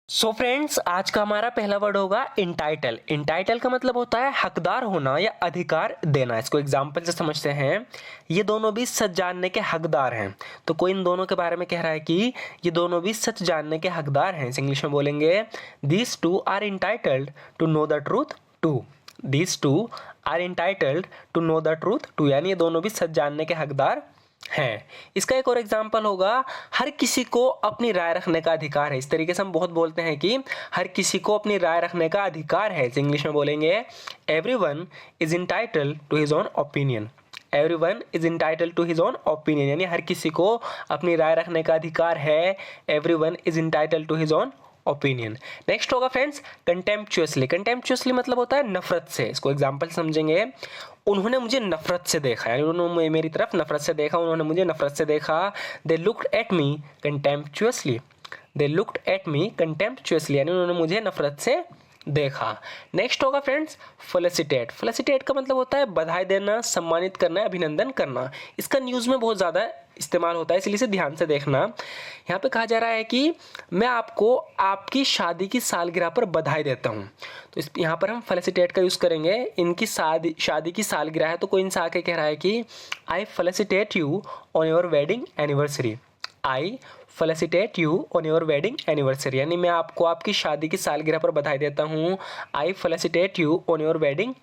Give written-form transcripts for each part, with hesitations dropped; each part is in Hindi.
सो फ्रेंड्स, आज का हमारा पहला वर्ड होगा इंटाइटल। इंटाइटल का मतलब होता है हकदार होना या अधिकार देना। इसको एग्जाम्पल से समझते हैं। ये दोनों भी सच जानने के हकदार हैं। तो कोई इन दोनों के बारे में कह रहा है कि ये दोनों भी सच जानने के हकदार हैं। इस इंग्लिश में बोलेंगे these two are entitled to know the truth too. These two are entitled to know the truth too, यानी ये दोनों भी सच जानने के हकदार है। इसका एक और एग्जाम्पल होगा हर किसी को अपनी राय रखने का अधिकार है। इस तरीके से हम बहुत बोलते हैं कि हर किसी को अपनी राय रखने का अधिकार है। इस इंग्लिश में बोलेंगे everyone is entitled to his own opinion. Everyone is entitled to his own opinion, यानी हर किसी को अपनी राय रखने का अधिकार है। Everyone is entitled to his own opinion. Next होगा फ्रेंड्स कंटेम्पचुअसली। कंटेम्पचुअसली मतलब होता है नफरत से। इसको एग्जाम्पल समझेंगे। उन्होंने मुझे नफरत से देखा, यानी उन्होंने मेरी तरफ नफरत से देखा, उन्होंने मुझे नफरत से देखा। They looked at me कंटेम्पचुअसली। They looked at me कंटेम्पचुअसली, यानी उन्होंने मुझे नफरत से देखा। नेक्स्ट होगा फ्रेंड्स फेलिसिटेट। फेलिसिटेट का मतलब होता है बधाई देना, सम्मानित करना, अभिनंदन करना। इसका न्यूज़ में बहुत ज़्यादा इस्तेमाल होता है, इसलिए इसे ध्यान से देखना। यहाँ पे कहा जा रहा है कि मैं आपको आपकी शादी की सालगिरह पर बधाई देता हूँ। तो इस यहाँ पर हम फेलिसिटेट का यूज़ करेंगे। इनकी शादी की सालगिरह है, तो कोई इनसे आके कह रहा है कि I felicitate you on your wedding anniversary. I felicitate you on your wedding anniversary, यानी मैं आपको आपकी शादी की सालगिरह पर बधाई देता हूँ। I felicitate you on your wedding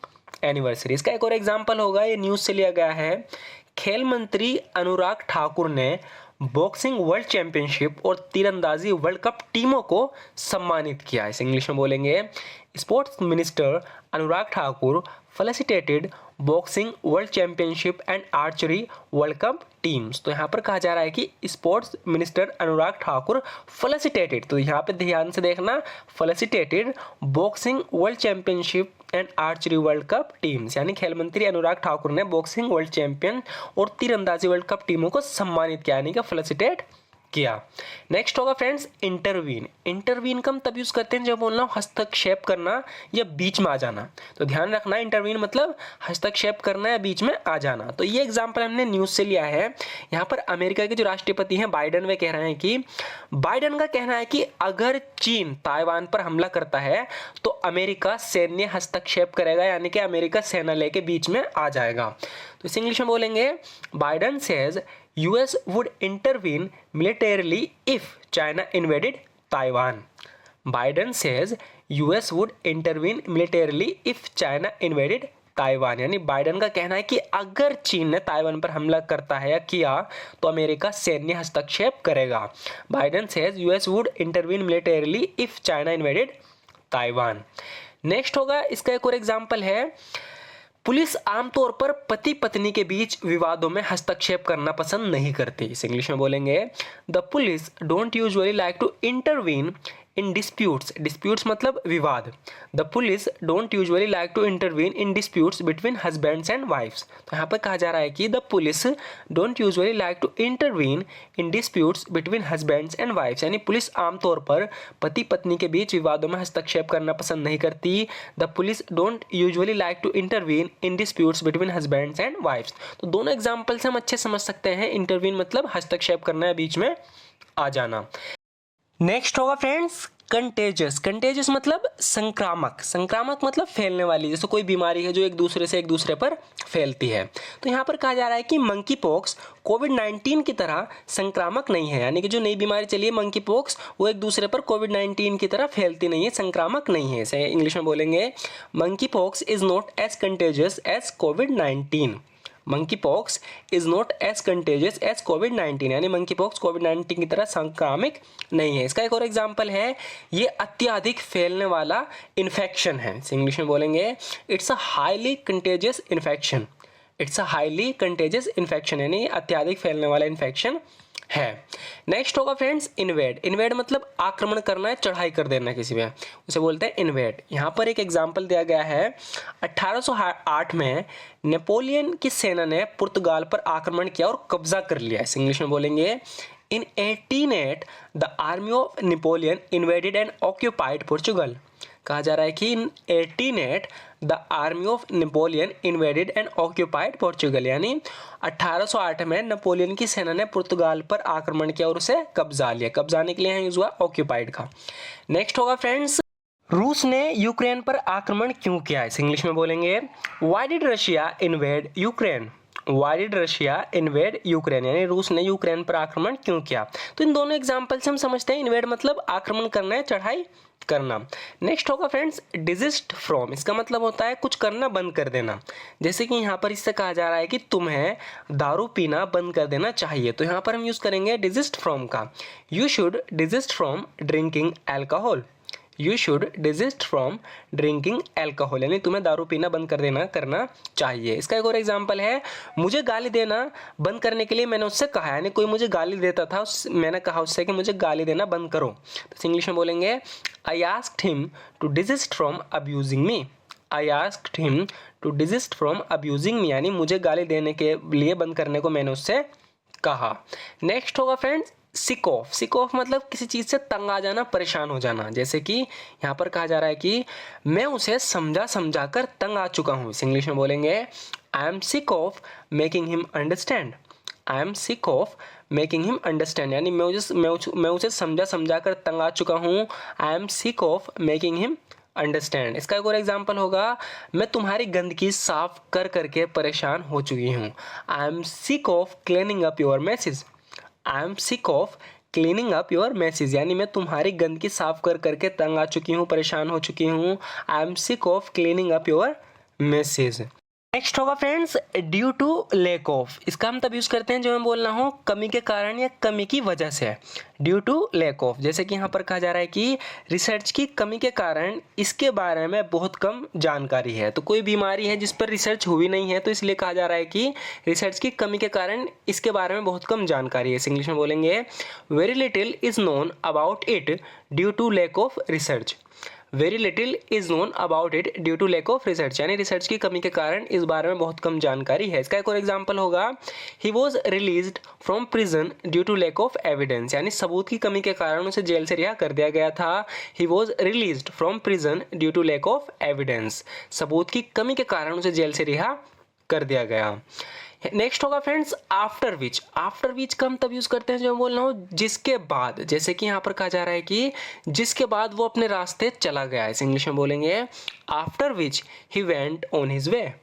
anniversary. इसका एक और एग्जाम्पल होगा, ये न्यूज़ से लिया गया है। खेल मंत्री अनुराग ठाकुर ने बॉक्सिंग वर्ल्ड चैंपियनशिप और तीरंदाजी वर्ल्ड कप टीमों को सम्मानित किया। इस इंग्लिश में बोलेंगे sports minister Anurag Thakur felicitated boxing world championship and archery world cup teams. तो यहाँ पर कहा जा रहा है कि sports minister Anurag Thakur felicitated, तो यहाँ पे ध्यान से देखना, felicitated boxing world championship and archery world cup teams, यानी खेल मंत्री अनुराग ठाकुर ने बॉक्सिंग वर्ल्ड चैंपियन और तीरंदाजी वर्ल्ड कप टीमों को सम्मानित किया, यानी कि फेलिसिटेट किया। नेक्स्ट होगा फ्रेंड्स इंटरवीन। इंटरवीन का हम तब यूज करते हैं जब बोलना हस्तक्षेप करना या बीच में आ जाना। तो ध्यान रखना, इंटरवीन मतलब हस्तक्षेप करना या बीच में आ जाना। तो ये एग्जांपल हमने न्यूज से लिया है। यहाँ पर अमेरिका के जो राष्ट्रपति हैं बाइडन, वे कह रहे हैं कि बाइडन का कहना है कि अगर चीन ताइवान पर हमला करता है तो अमेरिका सैन्य हस्तक्षेप करेगा, यानी कि अमेरिका सेना लेके बीच में आ जाएगा। तो इस इंग्लिश में बोलेंगे Biden says US would intervene militarily if China invaded Taiwan. Biden says US would intervene militarily if China invaded Taiwan, यानी बाइडन का कहना है कि अगर चीन ने ताइवान पर हमला करता है या किया तो अमेरिका सैन्य हस्तक्षेप करेगा। Biden says US would intervene militarily if China invaded Taiwan. Next होगा, इसका एक और एग्जाम्पल है। पुलिस आमतौर पर पति पत्नी के बीच विवादों में हस्तक्षेप करना पसंद नहीं करती। इस इंग्लिश में बोलेंगे the police don't usually like to intervene in disputes. Disputes मतलब विवाद। The police don't usually like to intervene in disputes between husbands and wives. तो यहाँ पर कहा जा रहा है कि the police don't usually like to intervene in disputes between husbands and wives, यानी पुलिस आमतौर पर पति पत्नी के बीच विवादों में हस्तक्षेप करना पसंद नहीं करती। The police don't usually like to intervene in disputes between husbands and wives. तो दोनों एग्जाम्पल से हम अच्छे समझ सकते हैं। इंटरवीन मतलब हस्तक्षेप करना है, बीच में आ जाना। नेक्स्ट होगा फ्रेंड्स कंटेजियस। कंटेजियस मतलब संक्रामक। संक्रामक मतलब फैलने वाली, जैसे कोई बीमारी है जो एक दूसरे पर फैलती है। तो यहाँ पर कहा जा रहा है कि मंकी पॉक्स कोविड-19 की तरह संक्रामक नहीं है, यानी कि जो नई बीमारी चली है मंकी पॉक्स, वो एक दूसरे पर कोविड-19 की तरह फैलती नहीं है, संक्रामक नहीं है। इसे इंग्लिश में बोलेंगे monkeypox is not as contagious as कोविड-19। Monkeypox is not as contagious as कोविड-19, यानी मंकी पॉक्स कोविड-19 की तरह संक्रामक नहीं है। इसका एक और एग्जाम्पल है, ये अत्यधिक फैलने वाला इन्फेक्शन है। इंग्लिश में बोलेंगे it's a highly contagious infection. It's a highly contagious infection, यानी अत्यधिक फैलने वाला इन्फेक्शन है। नेक्स्ट होगा फ्रेंड्स इन्वेड। इन्वेड मतलब आक्रमण करना है, चढ़ाई कर देना किसी पे, उसे बोलते हैं इन्वेड। यहाँ पर एक एग्जाम्पल दिया गया है। 1808 में नेपोलियन की सेना ने पुर्तगाल पर आक्रमण किया और कब्जा कर लिया। इस इंग्लिश में बोलेंगे इन 1808 the army of Napoleon invaded and occupied Portugal. कहा जा रहा है कि इन 1808 the army of Napoleon invaded and occupied Portugal, यानी 1808 में नेपोलियन की सेना ने पुर्तगाल पर आक्रमण किया और उसे कब्जा लिया। कब्जाने के लिए यूज हुआ ऑक्यूपाइड का। नेक्स्ट होगा फ्रेंड्स, रूस ने यूक्रेन पर आक्रमण क्यों किया? इस इंग्लिश में बोलेंगे why did Russia invade Ukraine. Why did Russia invade Ukraine, यानी रूस ने यूक्रेन पर आक्रमण क्यों किया। तो इन दोनों एग्जाम्पल से हम समझते हैं इन्वेड मतलब आक्रमण करना है, चढ़ाई करना। नेक्स्ट होगा फ्रेंड्स डिजिस्ट फ्रॉम, इसका मतलब होता है कुछ करना बंद कर देना। जैसे कि यहाँ पर इससे कहा जा रहा है कि तुम्हें दारू पीना बंद कर देना चाहिए, तो यहाँ पर हम यूज करेंगे डिजिस्ट फ्रॉम का। You should desist from drinking alcohol. You should desist from drinking alcohol, यानी तुम्हें दारू पीना बंद कर देना करना चाहिए। इसका एक और एग्जाम्पल है, मुझे गाली देना बंद करने के लिए मैंने उससे कहा, यानी कोई मुझे गाली देता था, मैंने कहा उससे कि मुझे गाली देना बंद करो। तो इंग्लिश में बोलेंगे I asked him to desist from abusing me. I asked him to desist from abusing me, यानी मुझे गाली देने के लिए बंद करने को मैंने उससे कहा। नेक्स्ट होगा friends sick of. Sick of मतलब किसी चीज़ से तंग आ जाना, परेशान हो जाना। जैसे कि यहाँ पर कहा जा रहा है कि मैं उसे समझा समझा कर तंग आ चुका हूँ। इस इंग्लिश में बोलेंगे आई am sick of making him understand. I am sick of making him understand, यानी मैं उसे समझा समझा कर तंग आ चुका हूँ। I am sick of making him understand. इसका एक और एग्जाम्पल होगा, मैं तुम्हारी गंदगी साफ कर करके परेशान हो चुकी हूँ। I am sick of cleaning up your message. I am sick of cleaning up your message, यानी मैं तुम्हारी गंदगी साफ कर करके तंग आ चुकी हूँ, परेशान हो चुकी हूँ। I am sick of cleaning up your message. Next होगा friends due to lack of. इसका हम तब यूज करते हैं जब मैं बोलना हो कमी के कारण या कमी की वजह से। ड्यू टू लैक ऑफ, जैसे कि यहाँ पर कहा जा रहा है कि रिसर्च की कमी के कारण इसके बारे में बहुत कम जानकारी है। तो कोई बीमारी है जिस पर रिसर्च हुई नहीं है, तो इसलिए कहा जा रहा है कि रिसर्च की कमी के कारण इसके बारे में बहुत कम जानकारी है। इंग्लिश में बोलेंगे very little is known about it due to lack of research. Very little is known about it due to lack of research, यानी रिसर्च की कमी के कारण इस बारे में बहुत कम जानकारी है। इसका एक और एग्जाम्पल होगा he was released from prison due to lack of evidence, यानी सबूत की कमी के कारण उसे जेल से रिहा कर दिया गया था। He was released from prison due to lack of evidence, सबूत की कमी के कारण उसे जेल से रिहा कर दिया गया। नेक्स्ट होगा friends after which. After which का हम तब यूज करते हैं जब बोलना हो जिसके बाद। जैसे कि यहाँ पर कहा जा रहा है कि जिसके बाद वो अपने रास्ते चला गया। इस इंग्लिश में बोलेंगे after which he went on his way.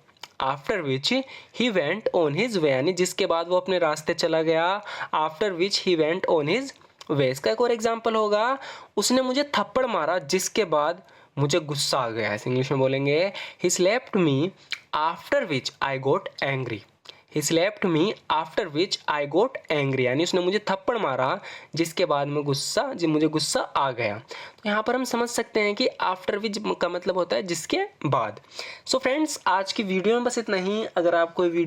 After which he went on his way, यानी जिसके बाद वो अपने रास्ते चला गया। After which he went on his way. इसका एक और एग्जाम्पल होगा उसने मुझे थप्पड़ मारा जिसके बाद मुझे गुस्सा आ गया। इस इंग्लिश में बोलेंगे ही slapped me after which I got angry. He slapped me after which I got angry, यानी उसने मुझे थप्पड़ मारा जिसके बाद मुझे गुस्सा आ गया। तो यहाँ पर हम समझ सकते हैं कि आफ्टर विच का मतलब होता है जिसके बाद। सो फ्रेंड्स आज की वीडियो में बस इतना ही। अगर आपको वीडियो